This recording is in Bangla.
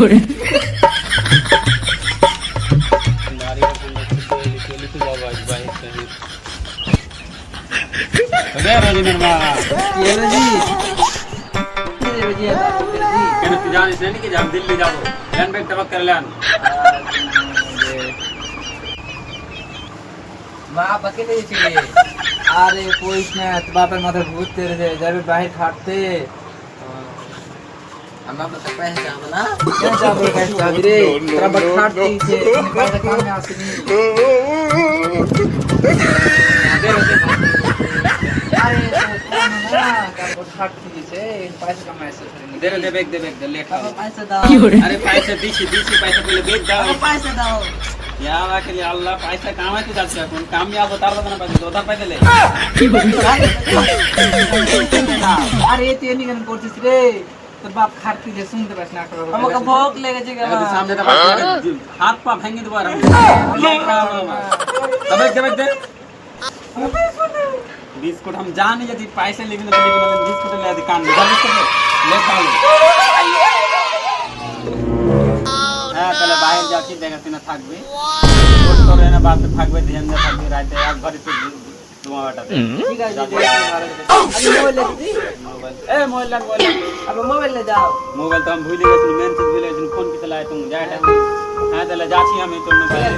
করে जानिस नहीं कि हम दिल्ली जाओ लैंड बैग टपक कर लेन বাপ কেটে গেছিলে আরে কইস না বাপের মাথায় ভূত তেরে যায় যাবে বাহির খাটতে আমরা তো পয়সা যাবো না কেন যাবো পয়সা যাবি রে তোরা বাট খাটতে দিছে পয়সা কামে আসেনি আরে না কার খাটতে দিছে পয়সা কামে আসে दे बैग दे ले खा পয়সা দাও अरे पैसे दीसी पैसा पहले बेच जाओ পয়সা দাও यार के लिए अल्लाह पैसा कमाते जाते हैं कौन कामयाब होता है ना पैसे 2000 पैसे ले আরে তুই এনি কেন করছিস রে তোর বাপ খাটতে যে শুনতে পাস না আমাকে ভোগ লেগেছে কেন तो सामने तो हाथ पा भांगे दोबारा बैग दे बिस्कुट हम जान नहीं जाती पैसे लेकिन बिस्कुट ले आती कान में बिस्कुट ले खा लो হ্যাঁ তাহলে বাইরে যাচ্ছি দেখাচ্ছি না থাকবে রোড করে না বাদ থাকবে ধ্যান দিয়ে থাকবে রাতে এক ঘরে তো ধোঁয়াটাতে ঠিক আছে আমি মোবাইল লেছি मोबाइल ए मोबाइल अब मोबाइल ले जाओ मोबाइल तो हम भूल गए मेन चीज भूल गए फोन की चलाए तुम जाए टाइम हां তাহলে যাচ্ছি আমি তোর মোবাইল